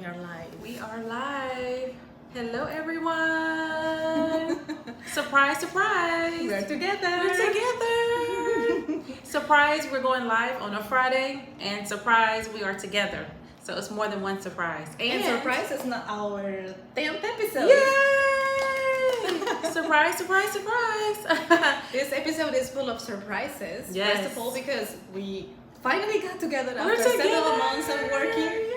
we are live. We are live. Hello, everyone. Surprise, surprise. We're together. We're together. Surprise, we're going live on a Friday. And surprise, we are together. So it's more than one surprise. And surprise is not our 10th episode. Yay! Surprise, surprise, surprise. This episode is full of surprises. Yes. First of all, because we finally got together We're after several months of working Yay!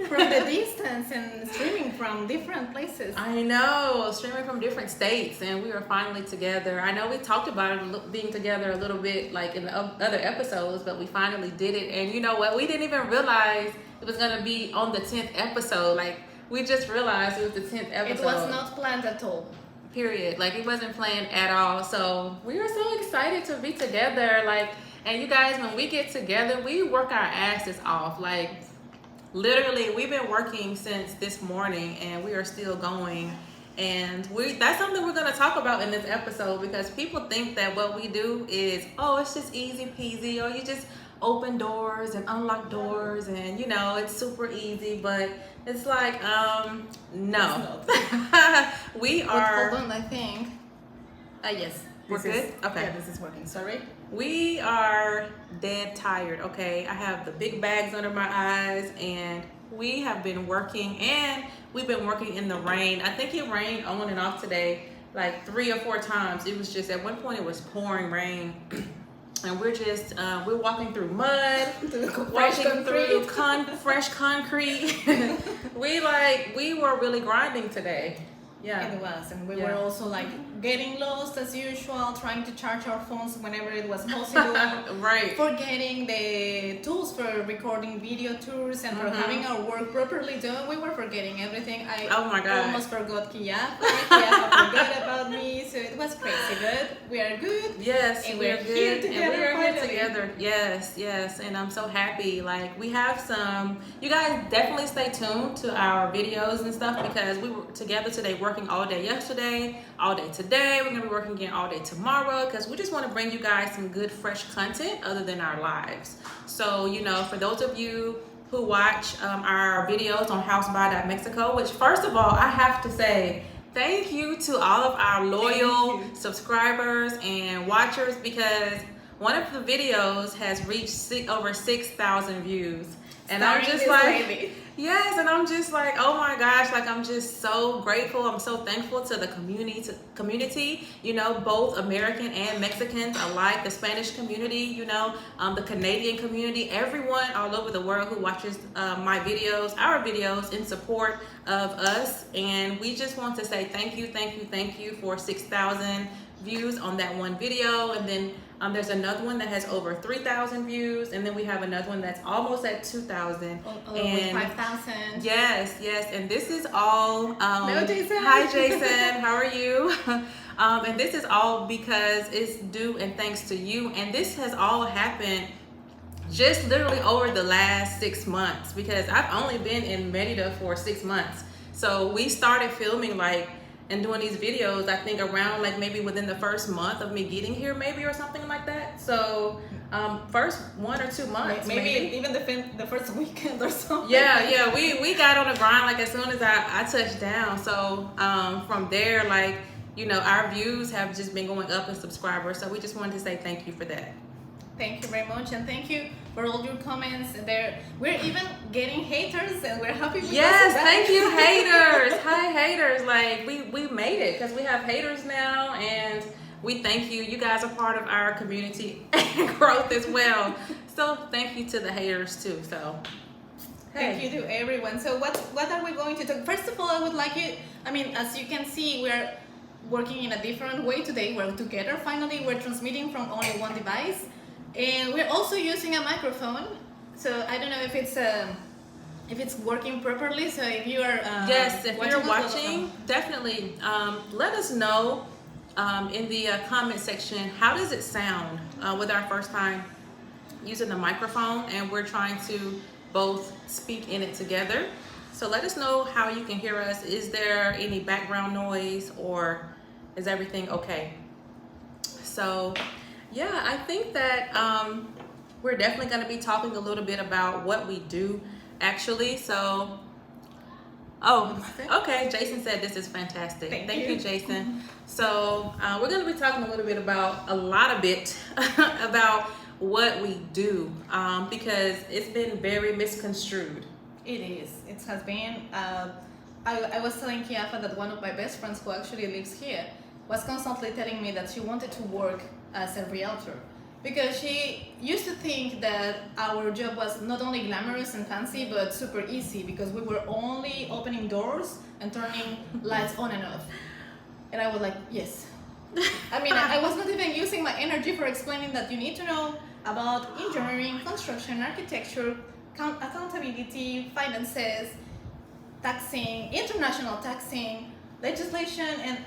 from the distance and streaming from different places. I know, streaming from different states, and we are finally together. I know we talked about it being together a little bit like in the other episodes, but we finally did it. And you know what? We didn't even realize it was going to be on the 10th episode. Like, we just realized it was the 10th episode. It was not planned at all. Period. Like, it wasn't planned at all. So we are so excited to be together. Like, and you guys, when we get together, we work our asses off. Like, literally, we've been working since this morning, and we are still going. And that's something we're going to talk about in this episode, because people think that what we do is, oh, it's just easy peasy, or you just open doors and unlock doors, and, you know, it's super easy. But it's like, no. We are... Hold on, I think. Yes. We're good? Okay. Yeah, this is working. Sorry. We are dead tired, okay? I have the big bags under my eyes, and we have been working, and we've been working in the rain. I think it rained on and off today like 3 or 4 times. It was just, at one point it was pouring rain. And we're just, we're walking through mud, walking through fresh concrete. we were really grinding today. Yeah. It was, and we were also like getting lost as usual, trying to charge our phones whenever it was possible. Right. Forgetting the tools for recording video tours and for having our work properly done. We were forgetting everything. Oh my God. Almost forgot Kiafa. Kiafa forgot about me, so it was crazy. But we are good. Yes, and we're good. here together. And we are here finally. together. Yes, yes, and I'm so happy. Like, we have some. You guys definitely stay tuned to our videos and stuff, because we were together today, working all day yesterday, all day today. We're gonna be working again all day tomorrow, because we just want to bring you guys some good, fresh content other than our lives. So, you know, for those of you who watch our videos on houseby.mexico, which, first of all, I have to say thank you to all of our loyal subscribers and watchers, because one of the videos has reached over 6,000 views. And I'm just like, yes, and I'm just like, oh my gosh, like, I'm just so grateful. I'm so thankful to the community, you know, both American and Mexicans alike, the Spanish community, you know, the Canadian community, everyone all over the world who watches my videos, our videos, in support of us. And we just want to say thank you for 6,000 views on that one video. And then there's another one that has over 3,000 views, and then we have another one that's almost at 2,000. And 5,000. Yes, and this is all. Hello, Jason. Hi, Jason. How are you? And this is all because it's due and thanks to you. And this has all happened just literally over the last 6 months, because I've only been in Merida for 6 months. So we started filming and doing these videos, I think around like maybe within the first month of me getting here, maybe, or something like that. So first 1 or 2 months, maybe even the first weekend or something. Yeah, we got on the grind like as soon as I touched down. So from there, like, you know, our views have just been going up in subscribers. So we just wanted to say thank you for that. Thank you very much, and thank you for all your comments. We're even getting haters, and we're happy with Yes, thank you, haters. Hi, haters. Like, we made it, because we have haters now, and we thank you. You guys are part of our community and growth as well. So thank you to the haters too. So thank you to everyone. So what are we going to talk? First of all, I would like you. I mean, as you can see, we're working in a different way today. We're together. Finally, we're transmitting from only one device. And we're also using a microphone, so I don't know if it's working properly. So if you are yes, if you're watching, definitely let us know in the comment section, how does it sound with our first time using the microphone, and we're trying to both speak in it together. So let us know how you can hear us. Is there any background noise, or is everything okay? So yeah, I think that we're definitely going to be talking a little bit about what we do actually. So Oh, okay. Jason said this is fantastic. Thank you, Jason. So we're going to be talking a little bit about about what we do because it's been very misconstrued. It is. It has been. I was telling Kiafa that one of my best friends who actually lives here was constantly telling me that she wanted to work as a realtor because she used to think that our job was not only glamorous and fancy but super easy because we were only opening doors and turning lights on and off. And I was like, yes. I mean, I was not even using my energy for explaining that you need to know about engineering, construction, architecture, accountability, finances, taxing, international taxing, legislation, and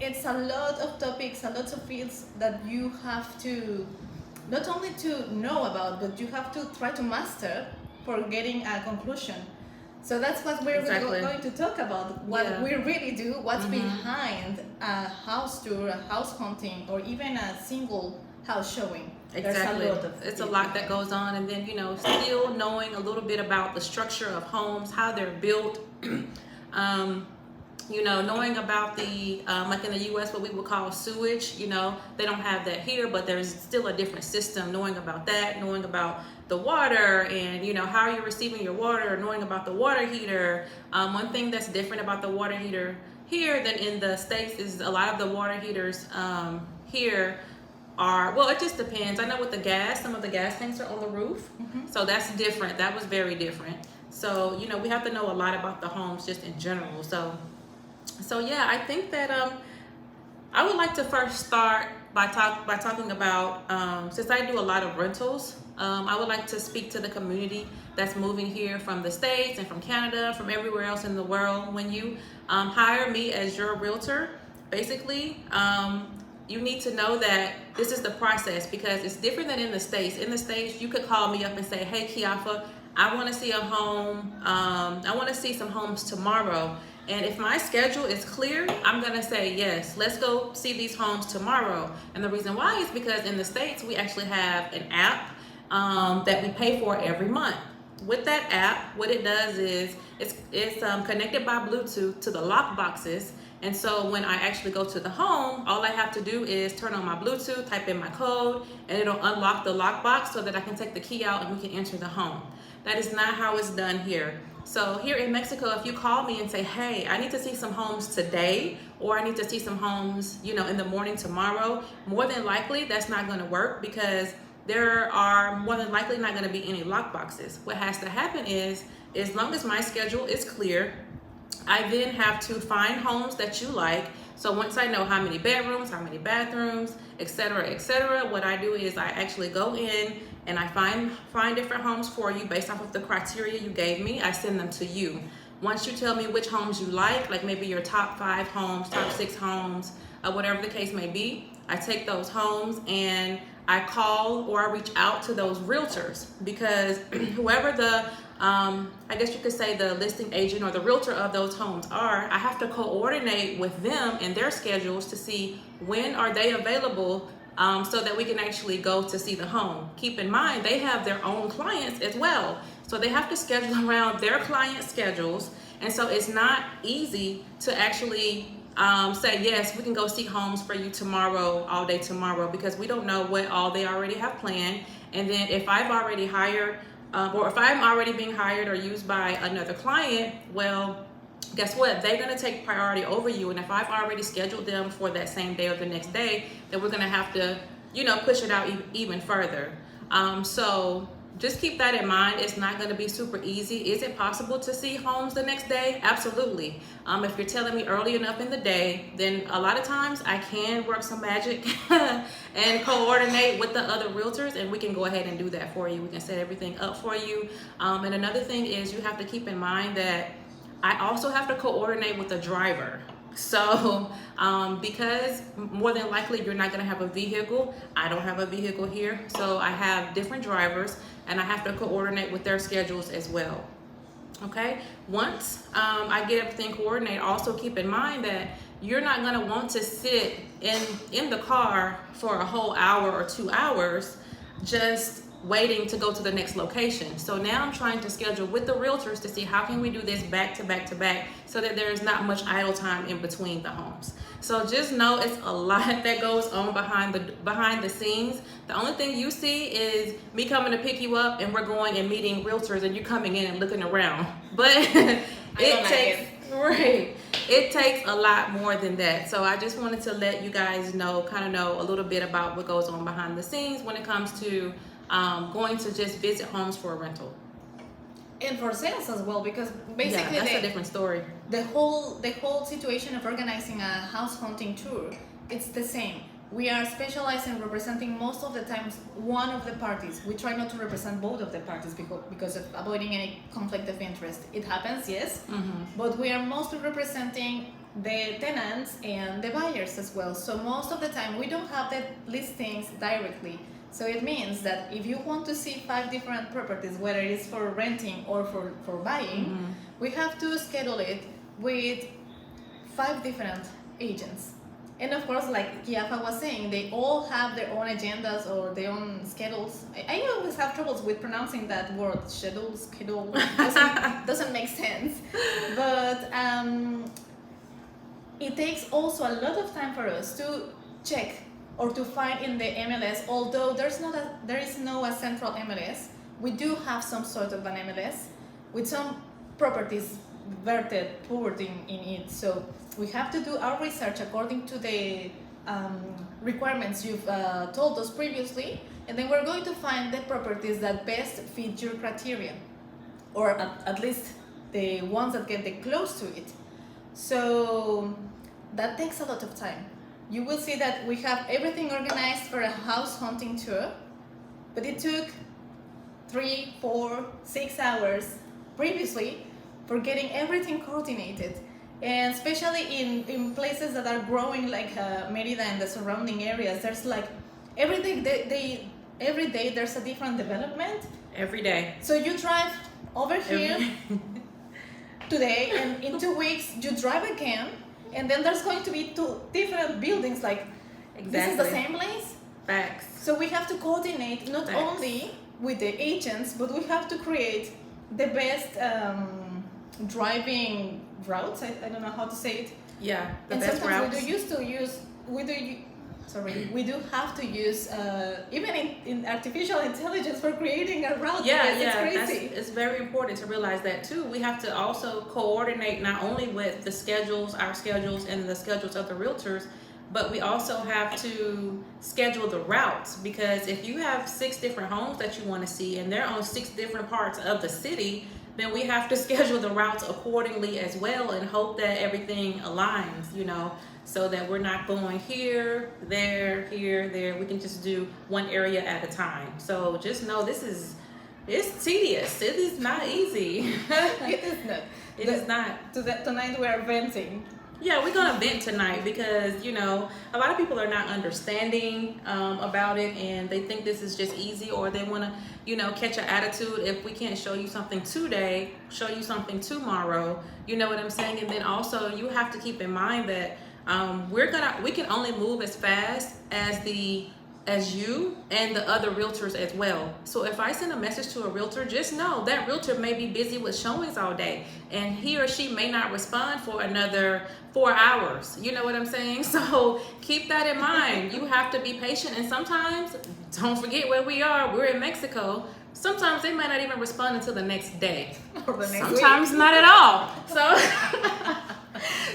it's a lot of topics, a lot of fields that you have to not only to know about, but you have to try to master for getting a conclusion. So that's what we're going to talk about, what we really do, what's behind a house tour, a house hunting, or even a single house showing. Exactly. It's a lot that goes on, and then still knowing a little bit about the structure of homes, how they're built. Knowing about the like in the U.S. what we would call sewage. They don't have that here, but there's still a different system. Knowing about that, knowing about the water, and how you're receiving your water, knowing about the water heater. One thing that's different about the water heater here than in the States is a lot of the water heaters here are, well, it just depends. I know with the gas, some of the gas tanks are on the roof, so that's different. That was very different. So we have to know a lot about the homes just in general. So yeah, I think that I would like to first start by talking about since I do a lot of rentals. I would like to speak to the community that's moving here from the States and from Canada, from everywhere else in the world. When you hire me as your realtor, basically, you need to know that this is the process because it's different than in the States. In the States, you could call me up and say, hey, Kiafa, I want to see a home. I want to see some homes tomorrow. And if my schedule is clear, I'm going to say, yes, let's go see these homes tomorrow. And the reason why is because in the States, we actually have an app that we pay for every month. With that app, what it does is it's connected by Bluetooth to the lock boxes. And so when I actually go to the home, all I have to do is turn on my Bluetooth, type in my code, and it'll unlock the lockbox so that I can take the key out and we can enter the home. That is not how it's done here. So here in Mexico, if you call me and say, hey, I need to see some homes today, or I need to see some homes, in the morning tomorrow, more than likely that's not going to work because there are more than likely not going to be any lock boxes. What has to happen is, as long as my schedule is clear, I then have to find homes that you like. So once I know how many bedrooms, how many bathrooms, etc., what I do is I actually go in and I find different homes for you based off of the criteria you gave me. I send them to you. Once you tell me which homes you like maybe your top 5 homes, top 6 homes, whatever the case may be, I take those homes and I call or I reach out to those realtors because whoever the I guess you could say the listing agent or the realtor of those homes are, I have to coordinate with them and their schedules to see when are they available so that we can actually go to see the home. Keep in mind, they have their own clients as well. So they have to schedule around their client schedules. And so it's not easy to actually say, yes, we can go see homes for you tomorrow, all day tomorrow, because we don't know what all they already have planned. And then if I've already hired or if I'm already being hired or used by another client, well, guess what? They're going to take priority over you. And if I've already scheduled them for that same day or the next day, then we're going to have to, push it out even further. So just keep that in mind. It's not going to be super easy. Is it possible to see homes the next day? Absolutely. If you're telling me early enough in the day, then a lot of times I can work some magic and coordinate with the other realtors, and we can go ahead and do that for you. We can set everything up for you. And another thing is you have to keep in mind that I also have to coordinate with the driver. So because more than likely you're not going to have a vehicle, I don't have a vehicle here, so I have different drivers and I have to coordinate with their schedules as well. Okay, once I get everything coordinated, also keep in mind that you're not going to want to sit in the car for a whole hour or 2 hours just waiting to go to the next location. So now I'm trying to schedule with the realtors to see how can we do this back to back to back so that there is not much idle time in between the homes. So just know it's a lot that goes on behind the scenes. The only thing you see is me coming to pick you up and we're going and meeting realtors and you coming in and looking around. But it takes a lot more than that. So I just wanted to let you guys know, kind of know a little bit about what goes on behind the scenes when it comes to going to just visit homes for a rental. And for sales as well, because basically that's a different story. The whole situation of organizing a house hunting tour, it's the same. We are specialized in representing most of the times one of the parties. We try not to represent both of the parties because of avoiding any conflict of interest. It happens, yes, but we are mostly representing the tenants and the buyers as well. So most of the time we don't have the listings directly. So it means that if you want to see 5 different properties, whether it's for renting or for buying, we have to schedule it with 5 different agents. And of course, like Kiafa was saying, they all have their own agendas or their own schedules. I always have troubles with pronouncing that word, schedule, doesn't make sense. But it takes also a lot of time for us to check or to find in the MLS, although there is no central MLS. We do have some sort of an MLS with some properties poured in it. So we have to do our research according to the requirements you've told us previously, and then we're going to find the properties that best fit your criteria, or at least the ones that get the close to it. So that takes a lot of time. You will see that we have everything organized for a house hunting tour, but it took 3, 4, 6 hours previously for getting everything coordinated. And especially in places that are growing like Merida and the surrounding areas, there's like every day there's a different development. Every day. So you drive over here today, and in 2 weeks you drive again. And then there's going to be 2 different buildings, like this is the same place. Facts. So we have to coordinate not only with the agents, but we have to create the best driving routes. I don't know how to say it. Yeah, and best sometimes routes. we do have to use even in artificial intelligence for creating a route. It's crazy. It's very important to realize that too. We have to also coordinate not only with the schedules, our schedules, and the schedules of the realtors, but we also have to schedule the routes, because if you have 6 different homes that you want to see and they're on 6 different parts of the city, then we have to schedule the routes accordingly as well and hope that everything aligns, so that we're not going here, there. We can just do one area at a time. So just know it's tedious. It is not easy. It is not. It is not. Tonight we are venting. Yeah, we're gonna vent tonight because a lot of people are not understanding about it, and they think this is just easy, or they want to catch an attitude if we can't show you something today, show you something tomorrow. You know what I'm saying? And then also you have to keep in mind that we can only move as fast as you and the other realtors as well. So if I send a message to a realtor, just know that realtor may be busy with showings all day, and he or she may not respond for another 4 hours. You know what I'm saying? So keep that in mind. You have to be patient, and sometimes, don't forget where we are. We're in Mexico. Sometimes they might not even respond until the next day. Or the next Sometimes week. Not at all.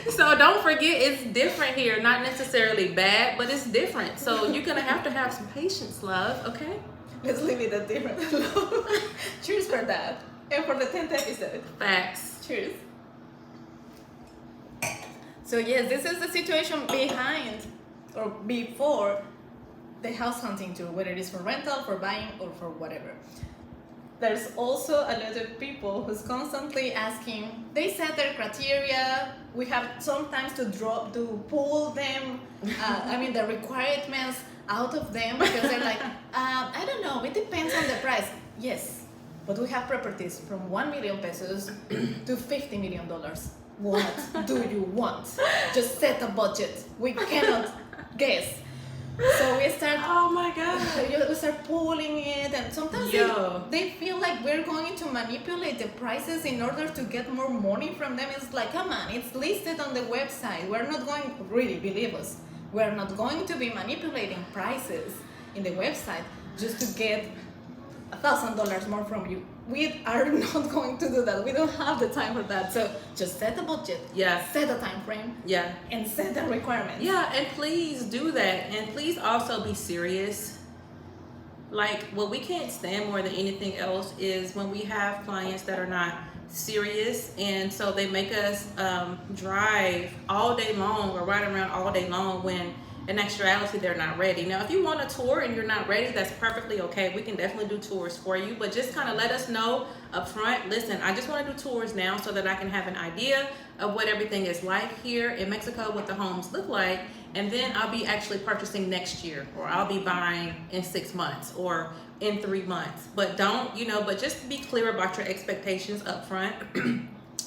So don't forget, it's different here. Not necessarily bad, but it's different. So you're gonna have to have some patience, love. Okay? Let's leave it at different. Cheers for that, and for the 10th episode. Facts. Cheers. So yes, this is the situation behind or before the house hunting tour, whether it is for rental, for buying, or for whatever. There's also a lot of people who's constantly asking, they set their criteria, we have sometimes to pull them, the requirements out of them, because they're like, I don't know, it depends on the price. Yes, but we have properties from 1 million pesos to $50 million. What do you want? Just set a budget. We cannot guess. So we start. Oh my god. We start pulling it, and sometimes they feel like we're going to manipulate the prices in order to get more money from them. It's like, come on, it's listed on the website. We're not going, really, believe us, we're not going to be manipulating prices in the website just to get $1,000 more from you. We are not going to do that. We don't have the time for that. So just set a budget. Yeah. Set a time frame. Yeah. And set the requirements. Yeah, and please do that. And please also be serious. Like, what we can't stand more than anything else is when we have clients that are not serious, and so they make us drive all day long or ride around all day long when in actuality they're not ready. Now if you want a tour and you're not ready, that's perfectly okay. We can definitely do tours for you, but just kind of let us know up front, listen, I just want to do tours now so that I can have an idea of what everything is like here in Mexico, what the homes look like, and then I'll be actually purchasing next year, or I'll be buying in 6 months or in 3 months. But don't, but just be clear about your expectations up front.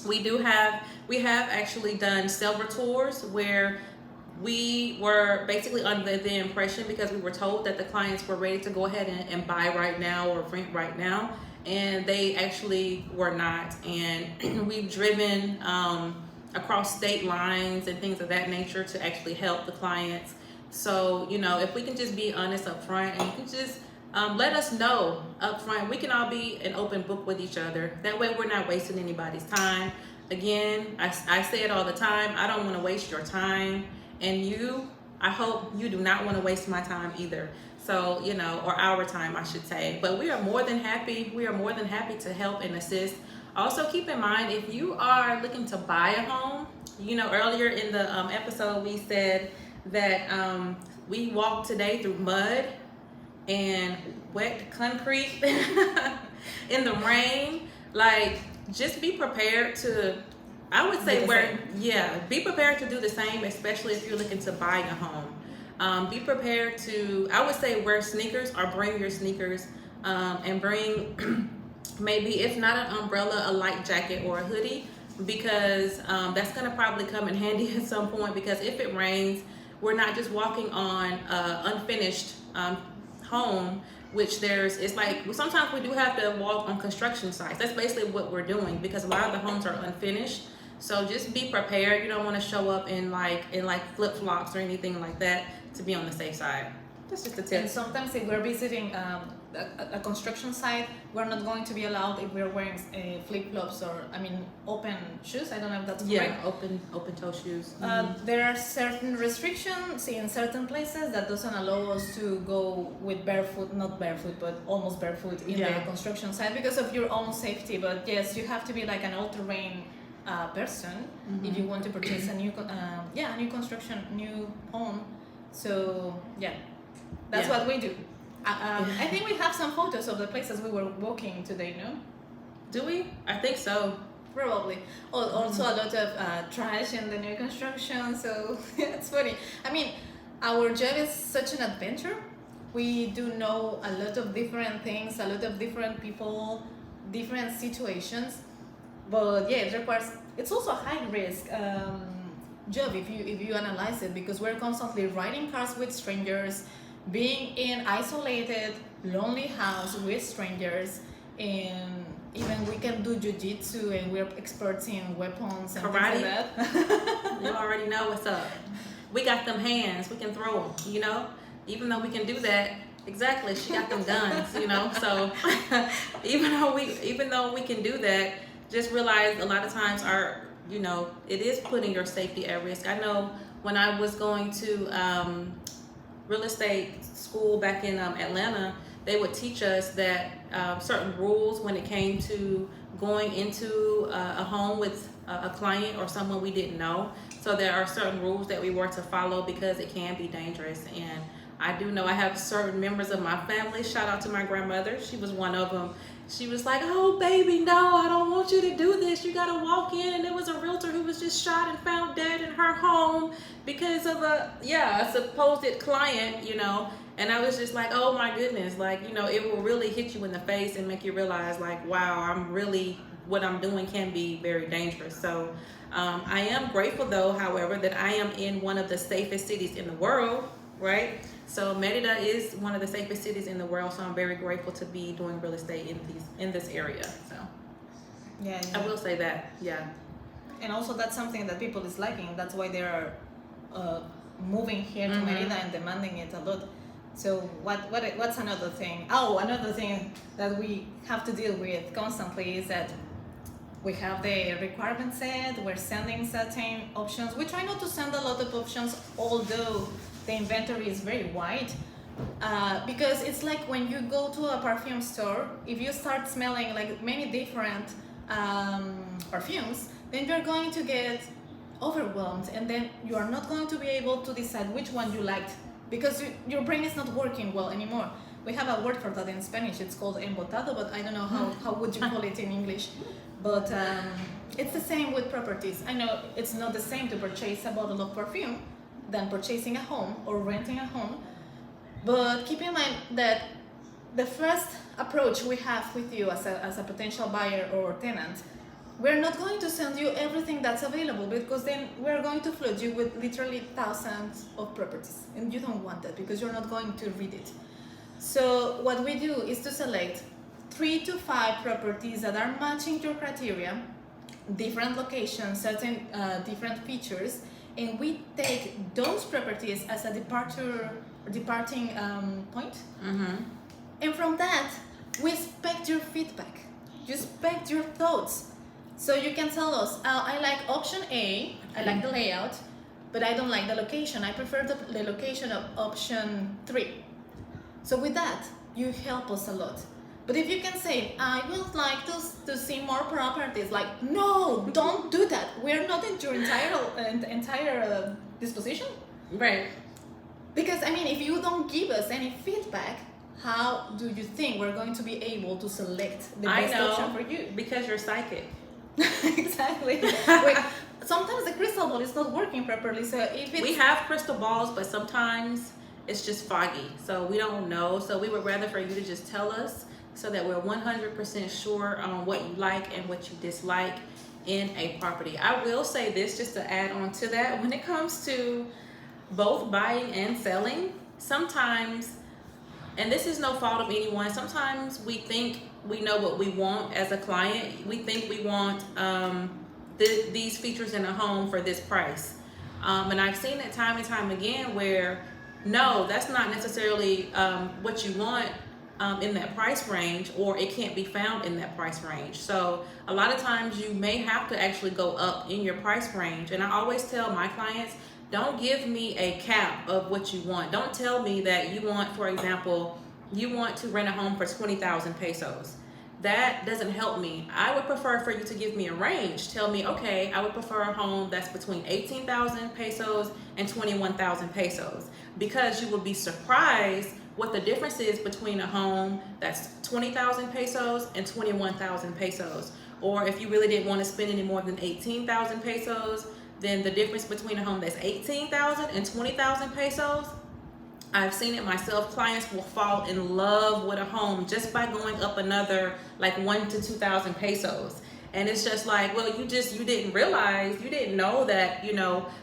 We have actually done several tours where we were basically under the impression, because we were told that the clients were ready to go ahead and buy right now or rent right now, and they actually were not. And we've driven across state lines and things of that nature to actually help the clients. So if we can just be honest up front, and you can just let us know up front, we can all be an open book with each other. That way we're not wasting anybody's time. Again, I say it all the time, I don't want to waste your time. And I hope you do not want to waste my time either. So, or our time, I should say. But we are more than happy to help and assist. Also, keep in mind, if you are looking to buy a home, earlier in the episode, we said that we walked today through mud and wet concrete in the rain. Like, just be prepared to, I would say, be prepared to do the same, especially if you're looking to buy a home. Be prepared to, I would say, wear sneakers, or bring your sneakers, and bring maybe, if not an umbrella, a light jacket or a hoodie, because that's going to probably come in handy at some point, because if it rains, we're not just walking on unfinished home, which it's like sometimes we do have to walk on construction sites. That's basically what we're doing, because a lot of the homes are unfinished. So just be prepared. You don't want to show up in flip-flops or anything like that, to be on the safe side. That's just a tip. And sometimes if we're visiting a construction site, we're not going to be allowed if we're wearing flip-flops or, open shoes. I don't know if that's correct. Yeah, open toe shoes. There are certain restrictions in certain places that doesn't allow us to go with not barefoot, but almost barefoot in the construction site, because of your own safety. But yes, you have to be like an all-terrain person if you want to purchase a new construction, new home. So that's what we do. I think we have some photos of the places we were walking today, no? Do we? I think so. Probably. Also a lot of trash in the new construction, so it's funny. Our job is such an adventure. We do know a lot of different things, a lot of different people, different situations. But it's also a high risk job if you analyze it, because we're constantly riding cars with strangers, being in isolated, lonely house with strangers, and even we can do jiu-jitsu, and we're experts in weapons and karate. Things like that. You already know what's up. We got them hands, we can throw them, even though we can do that. Exactly, she got them guns, so even though we can do that, just realize a lot of times it is putting your safety at risk. I know when I was going to real estate school back in Atlanta, they would teach us that certain rules when it came to going into a home with a client or someone we didn't know. So there are certain rules that we were to follow, because it can be dangerous. And I do know I have certain members of my family, shout out to my grandmother, she was one of them. She was like, oh baby, no, I don't want you to do this. You gotta walk in. And there was a realtor who was just shot and found dead in her home because of a supposed client, And I was just like, oh my goodness, it will really hit you in the face and make you realize, wow, what I'm doing can be very dangerous. So I am grateful though, however, that I am in one of the safest cities in the world, right? So Merida is one of the safest cities in the world. So I'm very grateful to be doing real estate in this area. So Yeah, I will say that. Yeah. and also that's something that people is liking. That's why they are moving here to Mhm. Merida and demanding it a lot. So what's another thing? Oh, another thing that we have to deal with constantly is that we have the requirement set. We're sending certain options. We try not to send a lot of options, although the inventory is very wide. Because it's like when you go to a perfume store, if you start smelling like many different perfumes, then you're going to get overwhelmed, and then you are not going to be able to decide which one you liked, because your brain is not working well anymore. We have a word for that in Spanish. It's called embotado, but I don't know how would you call it in English. But it's the same with properties. I know it's not the same to purchase a bottle of perfume than purchasing a home or renting a home. But keep in mind that the first approach we have with you as a potential buyer or tenant, we're not going to send you everything that's available, because then we're going to flood you with literally thousands of properties, and you don't want that because you're not going to read it. So what we do is to select 3 to 5 properties that are matching your criteria, different locations, certain different features, and we take those properties as a departing point. Mm-hmm. And from that, we expect your feedback. You expect your thoughts. So you can tell us, I like option A, I like the layout, but I don't like the location. I prefer the location of option 3. So with that, you help us a lot. But if you can say, I would like to see more properties, like, no, don't do that. We're not in your entire disposition. Right. Because, I mean, if you don't give us any feedback, how do you think we're going to be able to select the best option for you? Because you're psychic. Exactly. Sometimes the crystal ball is not working properly. So if it's... We have crystal balls, but sometimes it's just foggy. So we don't know. So we would rather for you to just tell us, so that we're 100% sure on what you like and what you dislike in a property. I will say this, just to add on to that, when it comes to both buying and selling, sometimes, and this is no fault of anyone, sometimes we think we know what we want as a client. We think we want these features in a home for this price. And I've seen it time and time again where, no, that's not necessarily what you want in that price range, or it can't be found in that price range. So a lot of times you may have to actually go up in your price range. And I always tell my clients, don't give me a cap of what you want. Don't tell me that you want, for example, you want to rent a home for 20,000 pesos. That doesn't help me. I would prefer for you to give me a range. Tell me, okay, I would prefer a home that's between 18,000 pesos and 21,000 pesos, because you will be surprised what the difference is between a home that's 20,000 pesos and 21,000 pesos. Or if you really didn't want to spend any more than 18,000 pesos, then the difference between a home that's 18,000 and 20,000 pesos, I've seen it myself. Clients will fall in love with a home just by going up another like 1,000 to 2,000 pesos. And it's just like, well, you didn't realize, you didn't know that,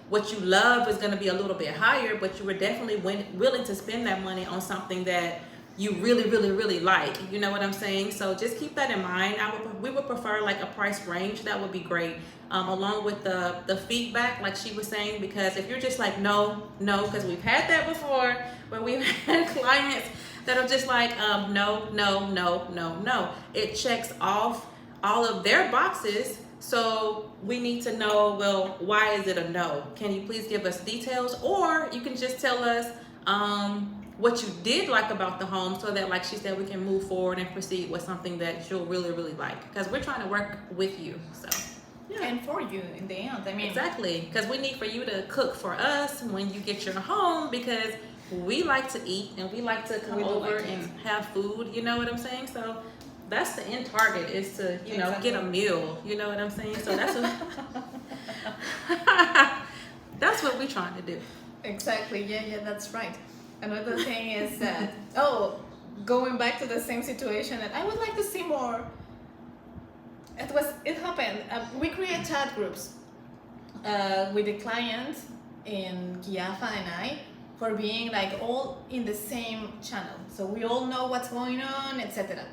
what you love is going to be a little bit higher, but you were definitely willing to spend that money on something that you really, really, really like. You know what I'm saying? So just keep that in mind. We would prefer like a price range. That would be great. Along with the feedback, like she was saying, because if you're just like, no, because we've had that before, where we've had clients that are just like, no. It checks off all of their boxes. So we need to know, well, why is it a no? Can you please give us details? Or you can just tell us what you did like about the home, so that, like she said, we can move forward and proceed with something that you'll really, really like. Because we're trying to work with you. So. Yeah. And for you in the end. I mean, exactly. Because we need for you to cook for us when you get your home, because we like to eat and we like to come over and have food. You know what I'm saying? So that's the end target, is to, get a meal. You know what I'm saying? So that's that's what we're trying to do. Exactly. Yeah, that's right. Another thing is that, going back to the same situation, that I would like to see more. It happened. We create chat groups with the client in Kiafa and I, for being like all in the same channel, so we all know what's going on, etc.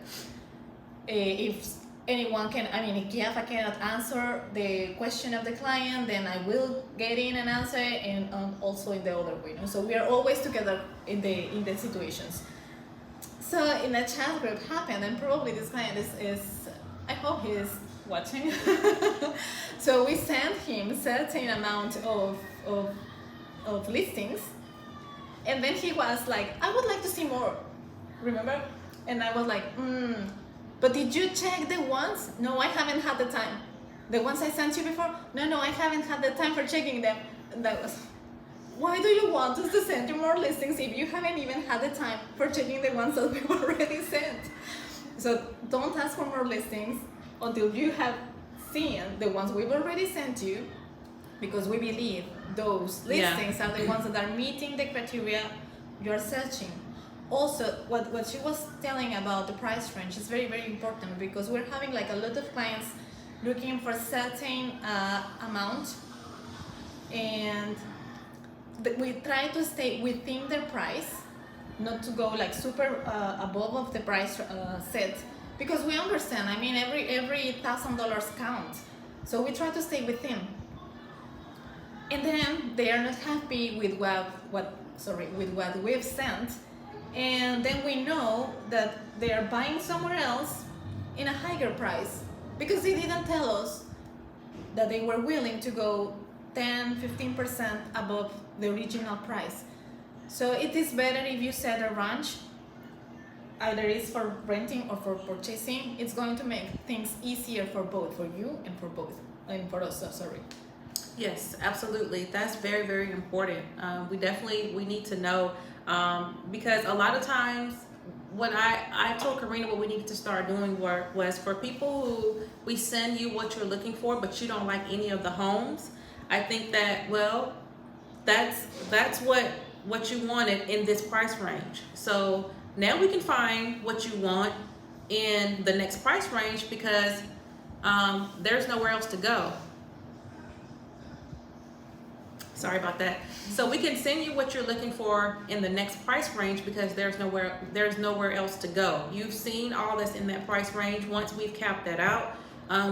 If anyone can, I mean, if Kiafa cannot answer the question of the client, then I will get in and answer it, and also in the other way. So we are always together in the situations. So in a chat group happened, and probably this client is I hope he is watching. So we sent him certain amount of listings, and then he was like, I would like to see more, remember? And I was like, but did you check the ones? No, I haven't had the time. The ones I sent you before? No, I haven't had the time for checking them. And that was, why do you want us to send you more listings if you haven't even had the time for checking the ones that we've already sent? So don't ask for more listings until you have seen the ones we've already sent you, because we believe those listings are the ones that are meeting the criteria you're searching. Also, what she was telling about the price range is very, very important, because we're having like a lot of clients looking for certain amount, and we try to stay within their price, not to go like super above of the price set, because we understand, I mean, every $1,000 count, so we try to stay within. And then they are not happy with what we've sent, and then we know that they are buying somewhere else in a higher price, because they didn't tell us that they were willing to go 10-15% above the original price. So it is better if you set a range, either it's for renting or for purchasing. It's going to make things easier for both, for you and for us. Yes, absolutely. That's very, very important. We need to know, because a lot of times when I told Karinna what we needed to start doing was for people who we send you what you're looking for, but you don't like any of the homes. I think that, well, that's what you wanted in this price range. So now we can find what you want in the next price range, because there's nowhere else to go. Sorry about that. So we can send you what you're looking for in the next price range, because there's nowhere else to go. You've seen all this in that price range. Once we've capped that out,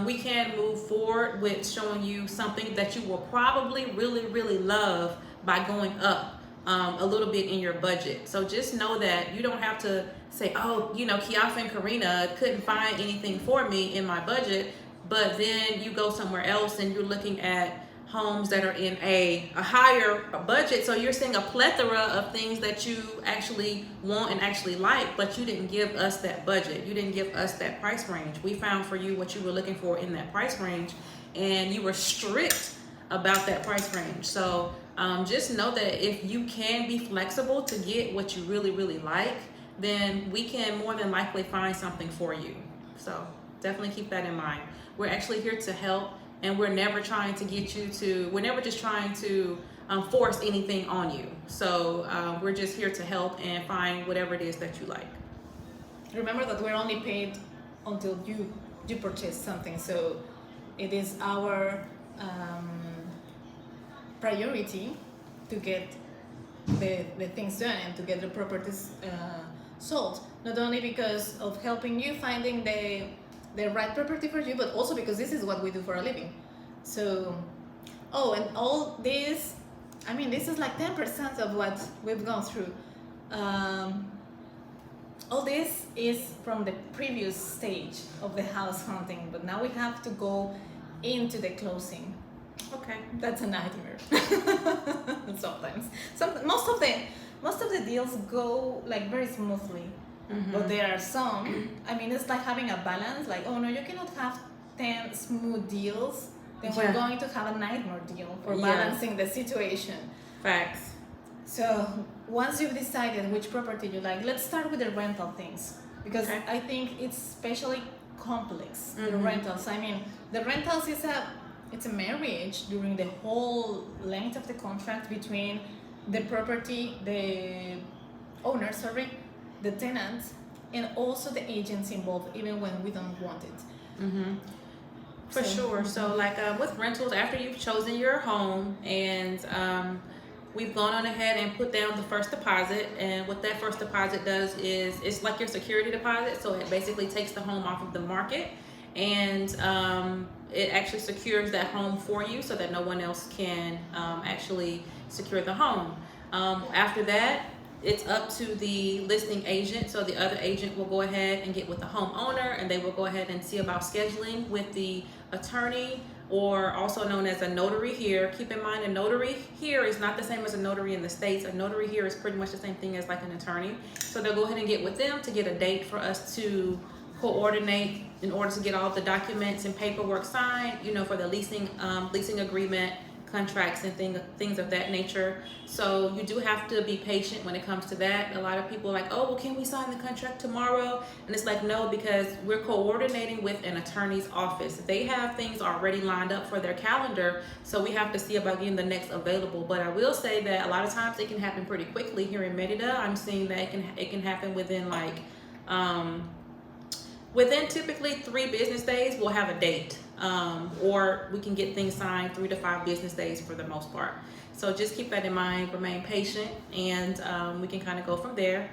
we can move forward with showing you something that you will probably really, really love by going up a little bit in your budget. So just know that you don't have to say, oh, Kiafa and Karinna couldn't find anything for me in my budget, but then you go somewhere else and you're looking at homes that are in a higher budget, so you're seeing a plethora of things that you actually want and actually like, but you didn't give us that budget, you didn't give us that price range. We found for you what you were looking for in that price range, and you were strict about that price range. So just know that if you can be flexible to get what you really, really like, then we can more than likely find something for you. So definitely keep that in mind. We're actually here to help, and we're never trying to we're never just trying to force anything on you. So we're just here to help and find whatever it is that you like. Remember that we're only paid until you purchase something. So it is our priority to get the things done and to get the properties sold. Not only because of helping you finding the right property for you, but also because this is what we do for a living. So, and all this, I mean, this is like 10% of what we've gone through. All this is from the previous stage of the house hunting, but now we have to go into the closing. Okay, that's a nightmare. Sometimes, most of the deals go like very smoothly. Mm-hmm. But there are some, I mean, it's like having a balance, like, oh no, you cannot have 10 smooth deals, then we're going to have a nightmare deal for balancing the situation. Facts. So once you've decided which property you like, let's start with the rental things, because I think it's especially complex, the rentals. I mean, the rentals it's a marriage during the whole length of the contract between the property, the owner, the tenant, and also the agents involved, even when we don't want it. Mm-hmm. For sure. So like with rentals, after you've chosen your home and we've gone on ahead and put down the first deposit. And what that first deposit does is it's like your security deposit. So it basically takes the home off of the market, and it actually secures that home for you so that no one else can actually secure the home. After that, it's up to the listing agent. So the other agent will go ahead and get with the homeowner, and they will go ahead and see about scheduling with the attorney, or also known as a notary here. Keep in mind, a notary here is not the same as a notary in the States. A notary here is pretty much the same thing as like an attorney. So they'll go ahead and get with them to get a date for us to coordinate in order to get all the documents and paperwork signed, you know, for the leasing agreement, contracts, and things of that nature. So you do have to be patient when it comes to that. A lot of people are like, oh, well, can we sign the contract tomorrow? And it's like, no, because we're coordinating with an attorney's office. They have things already lined up for their calendar, so we have to see about getting the next available. But I will say that a lot of times it can happen pretty quickly here in Merida. I'm seeing that it can happen within like within typically 3 business days, we'll have a date, or we can get things signed 3 to 5 business days for the most part. So just keep that in mind, remain patient, and we can kind of go from there.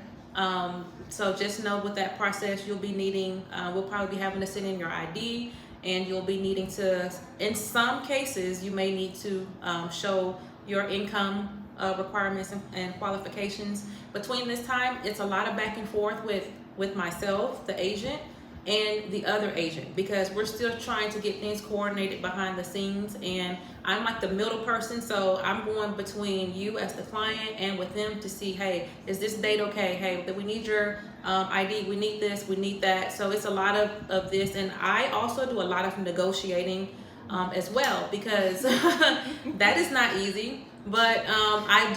So just know with that process, you'll be needing, we'll probably be having to send in your ID, and you'll be needing to, in some cases, you may need to show your income requirements and qualifications. Between this time, it's a lot of back and forth with myself, the agent, and the other agent, because we're still trying to get things coordinated behind the scenes, and I'm like the middle person, so I'm going between you as the client and with them to see, hey, is this date okay? Hey, we need your ID, we need this, we need that. So it's a lot of this, and I also do a lot of negotiating as well, because that is not easy, but I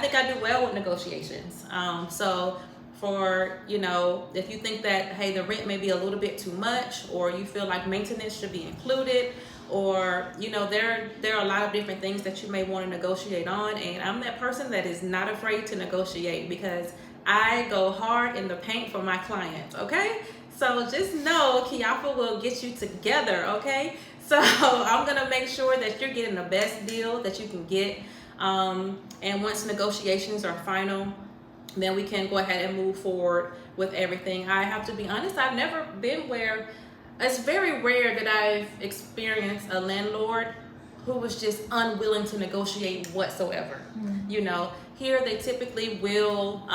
think I do well with negotiations. So for, you know, if you think that, hey, the rent may be a little bit too much, or you feel like maintenance should be included, or, you know, there are a lot of different things that you may want to negotiate on. And I'm that person that is not afraid to negotiate, because I go hard in the paint for my clients, okay? So just know Kiafa will get you together, okay? So I'm gonna make sure that you're getting the best deal that you can get. And once negotiations are final, then we can go ahead and move forward with everything. I have to be honest, I've never been where, it's very rare that I've experienced a landlord who was just unwilling to negotiate whatsoever. You know, here they typically will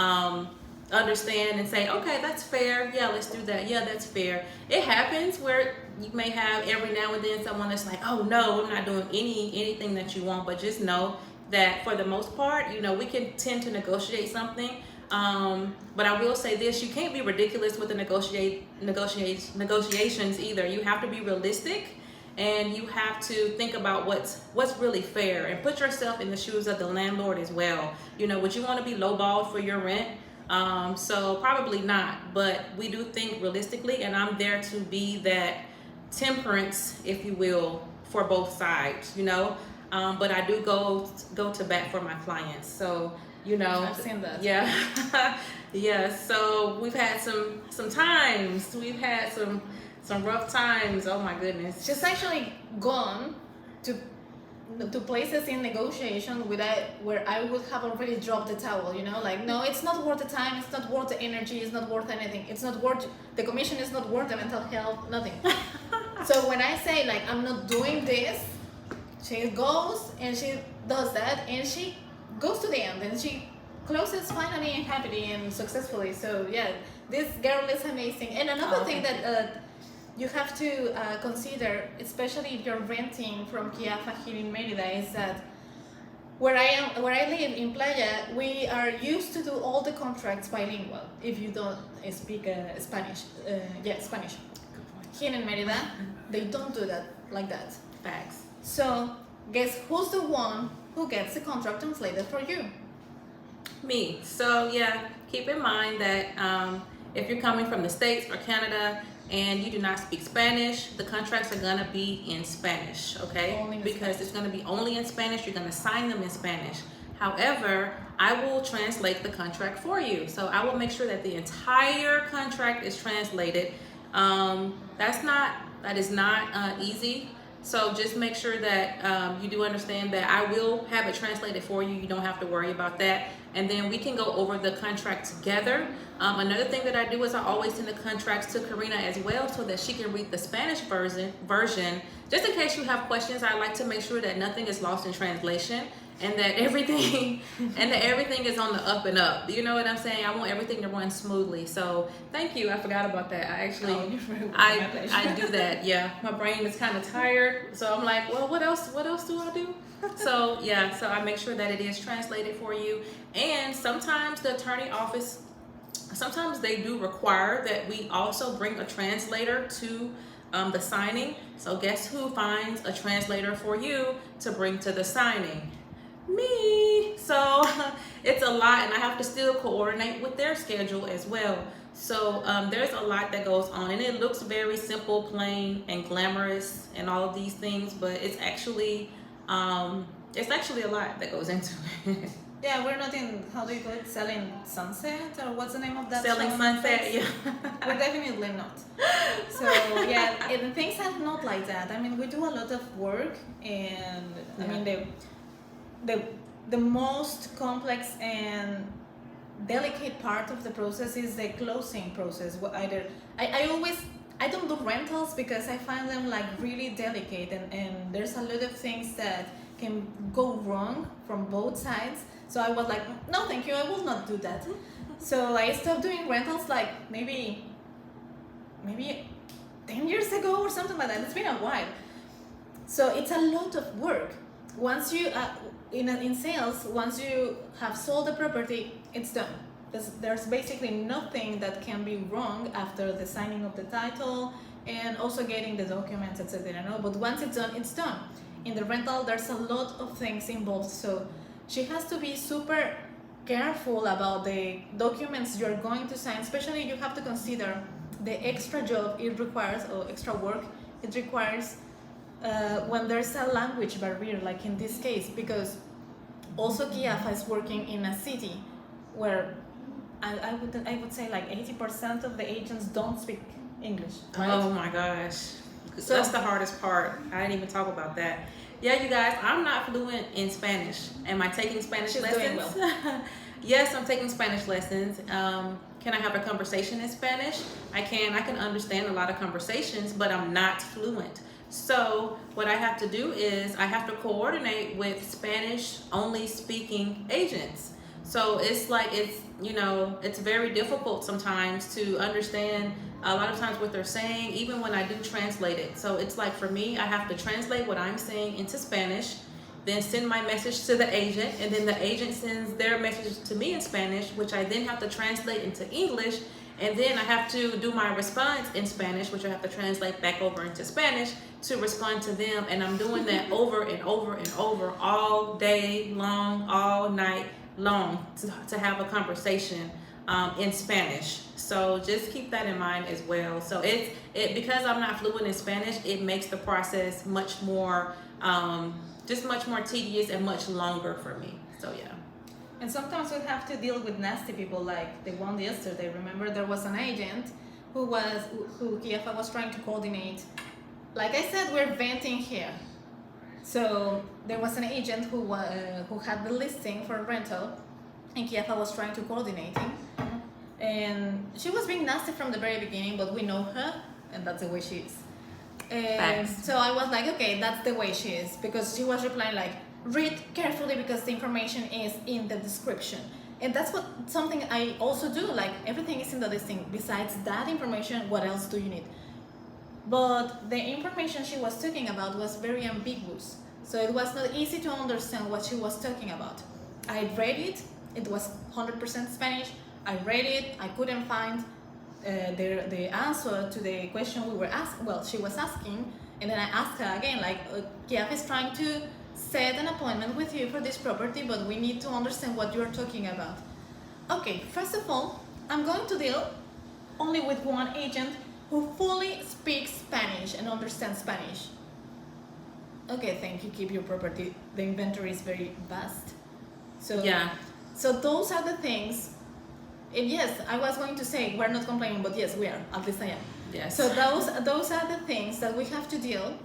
understand and say, okay, that's fair. Yeah, let's do that. Yeah, that's fair. It happens where you may have every now and then someone that's like, oh no, I'm not doing anything that you want. But just know that for the most part, you know, we can tend to negotiate something. But I will say this, you can't be ridiculous with the negotiations either. You have to be realistic, and you have to think about what's really fair, and put yourself in the shoes of the landlord as well. You know, would you want to be lowballed for your rent? So probably not, but we do think realistically, and I'm there to be that temperance, if you will, for both sides, you know. But I do go to bat for my clients. So, you know, I've seen that. Yeah. Yeah. So we've had some times. We've had some rough times. Oh my goodness. She's actually gone to places in negotiation where I would have already dropped the towel, you know, like, no, it's not worth the time, it's not worth the energy, it's not worth anything, it's not worth, the commission is not worth the mental health, nothing. So when I say, like, I'm not doing this, she goes and she does that, and she goes to the end, and she closes finally and happily and successfully. So yeah, this girl is amazing. And another thing that you have to consider, especially if you're renting from Kiafa here in Merida, is that where I live in Playa, we are used to do all the contracts bilingual. If you don't speak Spanish, Spanish. Here in Merida, they don't do that like that. Facts. So guess who's the one who gets the contract translated for you? Me. So yeah, keep in mind that if you're coming from the States or Canada and you do not speak Spanish, the contracts are gonna be in Spanish, okay? Because it's gonna be only in Spanish. You're gonna sign them in Spanish. However, I will translate the contract for you. So I will make sure that the entire contract is translated. That is not easy. So just make sure that you do understand that I will have it translated for you. You don't have to worry about that. And then we can go over the contract together. Another thing that I do is I always send the contracts to Karinna as well so that she can read the Spanish version. Just in case you have questions, I like to make sure that nothing is lost in translation and that everything is on the up and up. You know what I'm saying? I want everything to run smoothly. So thank you. I forgot about that. I actually I do that. Yeah, my brain is kind of tired, so I'm like, well, what else do I do? So yeah, so I make sure that it is translated for you. And sometimes the attorney office, sometimes they do require that we also bring a translator to the signing. So guess who finds a translator for you to bring to the signing? Me. So it's a lot, and I have to still coordinate with their schedule as well. So there's a lot that goes on, and it looks very simple, plain, and glamorous, and all of these things, but it's actually a lot that goes into it. Yeah, we're not in, how do you call it, Selling Sunset, or what's the name of that Selling show? Sunset, yeah. We're definitely not. So yeah, and things are not like that. I mean, we do a lot of work, and I mean the most complex and delicate part of the process is the closing process. I don't do rentals because I find them like really delicate, and there's a lot of things that can go wrong from both sides. So I was like, no, thank you, I will not do that. So I stopped doing rentals like maybe 10 years ago or something like that. It's been a while. So it's a lot of work. Once you in sales, once you have sold the property, it's done. There's basically nothing that can be wrong after the signing of the title and also getting the documents, etc. No, but once it's done, it's done. In the rental, there's a lot of things involved, so she has to be super careful about the documents you're going to sign. Especially, you have to consider the extra job it requires, or extra work it requires when there's a language barrier, like in this case, because also Kiafa is working in a city where I would say like 80% of the agents don't speak English. Right? Oh my gosh. So that's the hardest part. I didn't even talk about that. Yeah, you guys, I'm not fluent in Spanish. Am I taking Spanish lessons? Doing well. Yes, I'm taking Spanish lessons. Can I have a conversation in Spanish? I can understand a lot of conversations, but I'm not fluent. So what I have to do is I have to coordinate with Spanish only speaking agents. So it's like, it's very difficult sometimes to understand a lot of times what they're saying, even when I do translate it. So it's like, for me, I have to translate what I'm saying into Spanish, then send my message to the agent, and then the agent sends their message to me in Spanish, which I then have to translate into English, and then I have to do my response in Spanish, which I have to translate back over into Spanish to respond to them. And I'm doing that over and over and over all day long, all night long, to have a conversation in Spanish. So just keep that in mind as well. So it because I'm not fluent in Spanish, it makes the process much more much more tedious and much longer for me. So yeah. And sometimes we have to deal with nasty people, like the one yesterday. Remember, there was an agent who Kiafa was trying to coordinate. Like I said, we're venting here. So there was an agent who had the listing for rental, and Kiafa was trying to coordinate him. And she was being nasty from the very beginning, but we know her, and that's the way she is. And so I was like, okay, that's the way she is, because she was replying like, read carefully because the information is in the description. And that's something I also do, like everything is in the listing. Besides that information, what else do you need? But the information she was talking about was very ambiguous, so it was not easy to understand what she was talking about. I read it, it was 100% Spanish. I read it, I couldn't find the answer to the question she was asking, and then I asked her again, like, Kiafa is trying to set an appointment with you for this property, but we need to understand what you're talking about. Okay, first of all, I'm going to deal only with one agent who fully speaks Spanish and understands Spanish. Okay, thank you, keep your property. The inventory is very vast. So yeah. So those are the things. And yes, I was going to say we're not complaining, but yes, we are. At least I am. Yes. So those are the things that we have to deal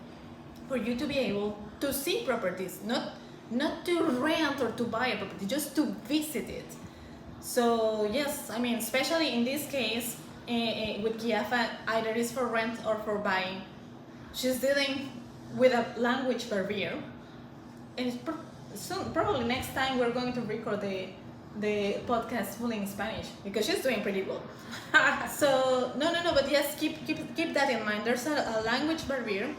for you to be able to see properties, not to rent or to buy a property, just to visit it. So yes, I mean, especially in this case, with Kiafa, either it's for rent or for buying. She's dealing with a language barrier, and soon, probably next time, we're going to record the podcast fully in Spanish because she's doing pretty well. So no, but yes, keep that in mind. There's a language barrier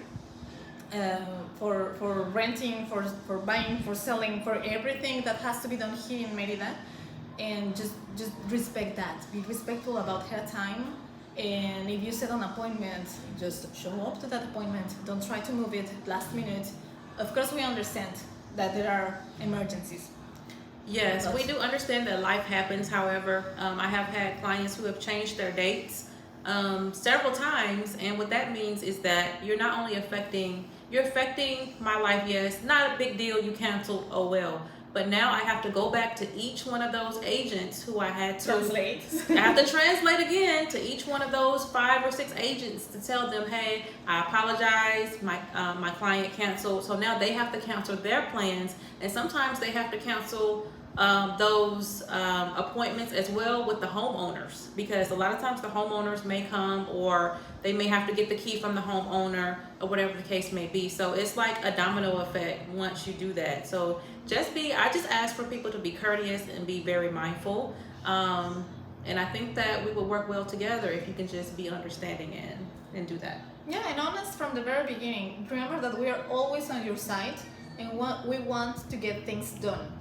for renting, for buying, for selling, for everything that has to be done here in Merida, and just respect that. Be respectful about her time, and if you set an appointment, just show up to that appointment. Don't try to move it last minute. Of course, we understand that there are emergencies. Yes, we do understand that life happens. However, I have had clients who have changed their dates several times, and what that means is that you're not only affecting my life. Yes, not a big deal. You cancel, oh well. But now I have to go back to each one of those agents who I had to Translate. I have to translate again to each one of those 5 or 6 agents to tell them, hey, I apologize, my client canceled. So now they have to cancel their plans, and sometimes they have to cancel those appointments as well with the homeowners, because a lot of times the homeowners may come, or they may have to get the key from the homeowner, or whatever the case may be. So it's like a domino effect once you do that. So I just ask for people to be courteous and be very mindful. And I think that we will work well together if you can just be understanding and do that. Yeah, and honest from the very beginning. Remember that we are always on your side, and we want to get things done.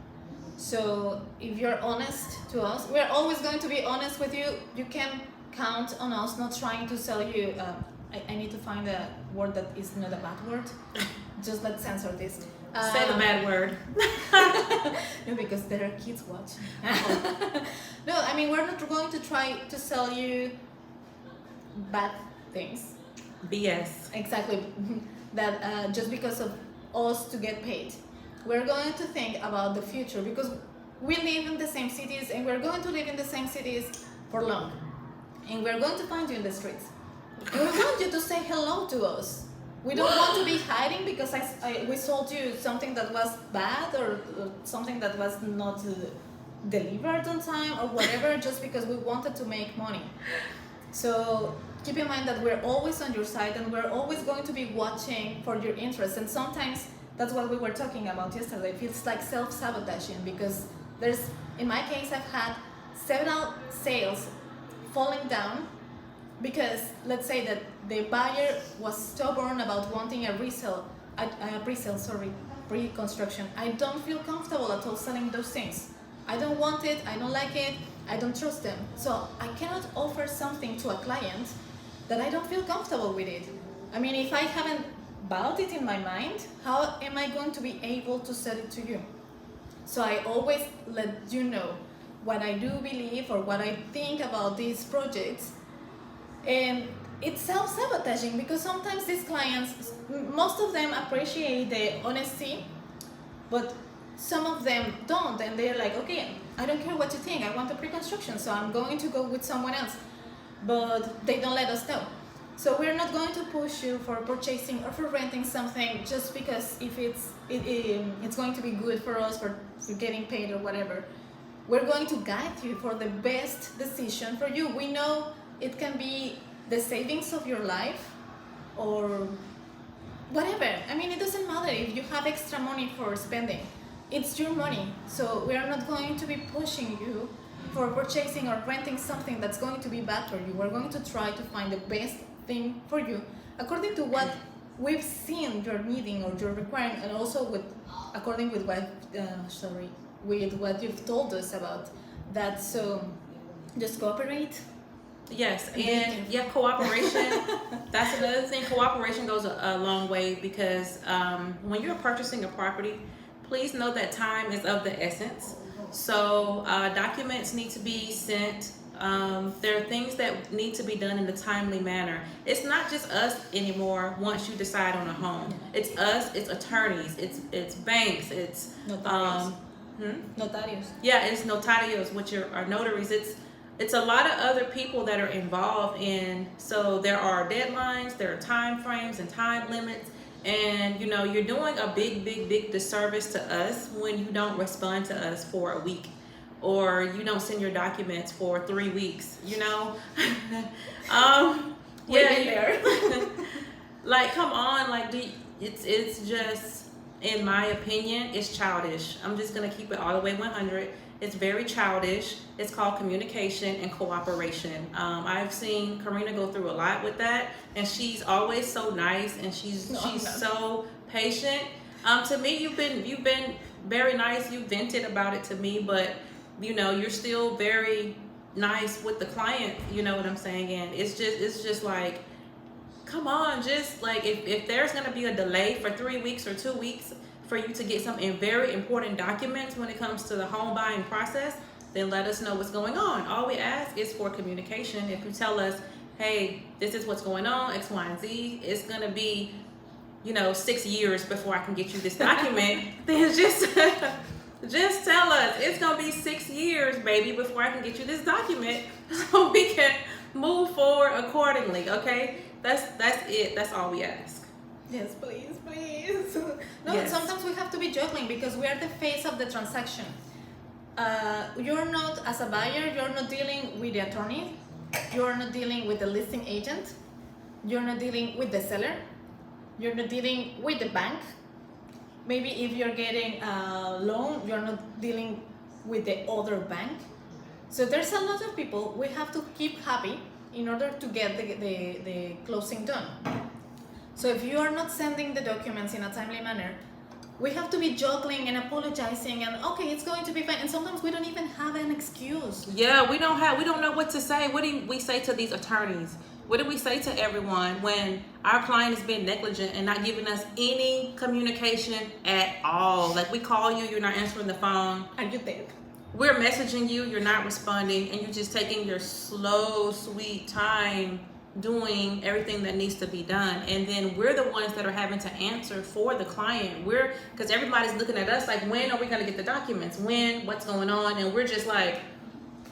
So if you're honest to us, we're always going to be honest with you. You can count on us not trying to sell you. I need to find a word that is not a bad word. Just let's censor this. Say the bad word. No, because there are kids watching. No, I mean, we're not going to try to sell you bad things. BS. Exactly. That just because of us to get paid. We're going to think about the future, because we live in the same cities, and we're going to live in the same cities for long. And we're going to find you in the streets. And we want you to say hello to us. We don't want to be hiding because we sold you something that was bad, or something that was not delivered on time, or whatever, just because we wanted to make money. So keep in mind that we're always on your side, and we're always going to be watching for your interests. And sometimes that's what we were talking about yesterday. It feels like self-sabotaging, because in my case, I've had several sales falling down because, let's say that the buyer was stubborn about wanting a pre-construction. I don't feel comfortable at all selling those things. I don't want it, I don't like it, I don't trust them. So I cannot offer something to a client that I don't feel comfortable with it. I mean, if I haven't bought it in my mind, how am I going to be able to sell it to you? So I always let you know what I do believe or what I think about these projects. And it's self-sabotaging, because sometimes these clients, most of them appreciate the honesty, but some of them don't, and they're like, okay, I don't care what you think, I want a pre-construction, so I'm going to go with someone else. But they don't let us know. So we're not going to push you for purchasing or for renting something just because if it's going to be good for us, for getting paid or whatever. We're going to guide you for the best decision for you. We know it can be the savings of your life or whatever. I mean, it doesn't matter if you have extra money for spending. It's your money. So we are not going to be pushing you for purchasing or renting something that's going to be bad for you. We're going to try to find the best thing for you according to what we've seen you're needing or you're requiring, and also according with what you've told us about that. So just cooperate. Yes, and yeah, cooperation. That's another thing. Cooperation goes a long way, because when you're purchasing a property, please know that time is of the essence. So documents need to be sent. There are things that need to be done in a timely manner. It's not just us anymore once you decide on a home. It's us, it's attorneys, it's banks, it's Notarios. Notarios. Yeah, it's notarios, which are notaries. It's a lot of other people that are involved in, so there are deadlines, there are time frames and time limits, And you know, you're doing a big disservice to us when you don't respond to us for a week, or you don't send your documents for 3 weeks, you know. Yeah, there. Like, come on, like, it's just, in my opinion, it's childish. I'm just gonna keep it all the way 100. It's very childish. It's called communication and cooperation. I've seen Karinna go through a lot with that, and she's always so nice, and she's so patient. To me, you've been very nice. You vented about it to me, but you know, you're still very nice with the client. You know what I'm saying? And it's just like, come on, just like, if there's gonna be a delay for 3 weeks or 2 weeks for you to get some very important documents when it comes to the home buying process, then let us know what's going on. All we ask is for communication. If you tell us, hey, this is what's going on, X, Y, and Z, it's gonna be, you know, 6 years before I can get you this document, then just tell us it's gonna be 6 years, baby, before I can get you this document, so we can move forward accordingly. Okay, that's it. That's all we ask. Yes, please. No, Yes. Sometimes we have to be juggling because we are the face of the transaction. You're not, as a buyer, you're not dealing with the attorney, you're not dealing with the listing agent, you're not dealing with the seller, you're not dealing with the bank. Maybe if you're getting a loan, you're not dealing with the other bank. So there's a lot of people we have to keep happy in order to get the closing done. So if you are not sending the documents in a timely manner, we have to be juggling and apologizing and okay, it's going to be fine. And sometimes we don't even have an excuse. Yeah, we don't know what to say. What do we say to these attorneys? What do we say to everyone when our client is being negligent and not giving us any communication at all? Like, we call you, you're not answering the phone. Are you there? We're messaging you, you're not responding, and you're just taking your slow, sweet time doing everything that needs to be done. And then we're the ones that are having to answer for the client. Because everybody's looking at us like, when are we going to get the documents? What's going on? And we're just like,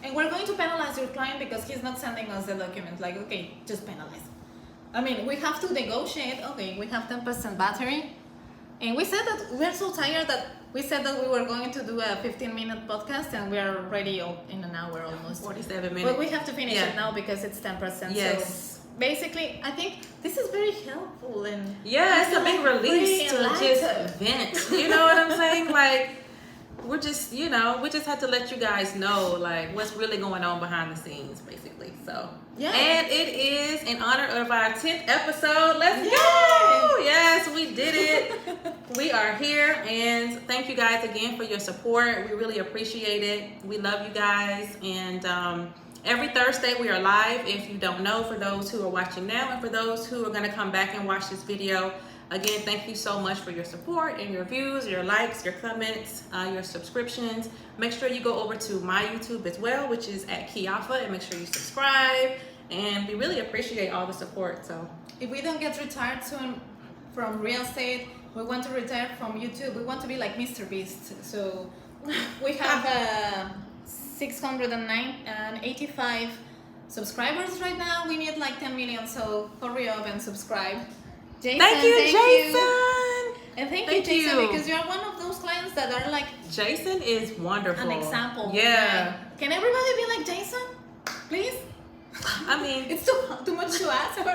and we're going to penalize your client because he's not sending us the documents. Like, okay, just penalize. I mean, we have to negotiate. Okay, we have 10% battery. And we said that we're so tired that we said that we were going to do a 15-minute podcast, and we are already in an hour almost. 47 minutes. But we have to finish it now because it's 10%. Yes. So basically, I think this is very helpful. And yeah, it's a big release to just vent. You know what I'm saying? Like, we're just, you know, we just had to let you guys know, like, what's really going on behind the scenes, basically. So, yeah. And it is in honor of our 10th episode. Let's go! Yes, we did it. We are here, and thank you guys again for your support. We really appreciate it. We love you guys, and every Thursday we are live, if you don't know, for those who are watching now and for those who are going to come back and watch this video. Again, thank you so much for your support and your views, your likes, your comments, your subscriptions. Make sure you go over to my YouTube as well, which is at Kiafa, and make sure you subscribe. And we really appreciate all the support. So if we don't get retired soon from real estate, we want to retire from YouTube. We want to be like Mr. Beast. So we have 685 subscribers right now. We need like 10 million, so hurry up and subscribe. Jason, thank you, Jason. And thank you, Jason, because you're one of those clients that are like... Jason is wonderful. An example. Yeah. Can everybody be like Jason? Please? I mean... It's too much to ask for.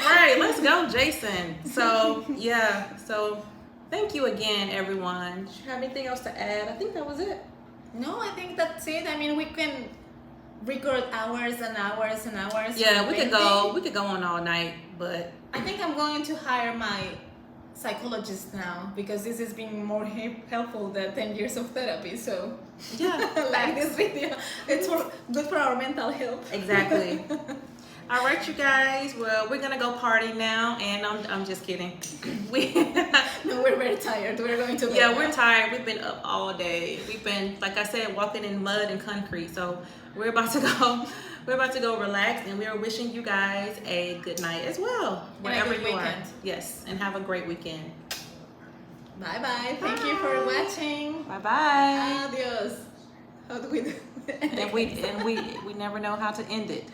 Right, let's go, Jason. So, yeah. So, thank you again, everyone. Do you have anything else to add? I think that was it. No, I think that's it. I mean, we can record hours and hours and hours. Yeah, we could go on all night, but... I think I'm going to hire my psychologist now because this is being more helpful than 10 years of therapy. So yeah, like this video, it's good for our mental health. Exactly. All right, you guys. Well, we're gonna go party now, and I'm just kidding. No, we're very tired. We're going to bed. Yeah, we're tired. We've been up all day. We've been, like I said, walking in mud and concrete. So we're about to go. We're about to go relax, and we are wishing you guys a good night as well, wherever you are. Yes, and have a great weekend. Bye-bye. Thank you for watching. Bye-bye. Adios. How do we do it? And we never know how to end it.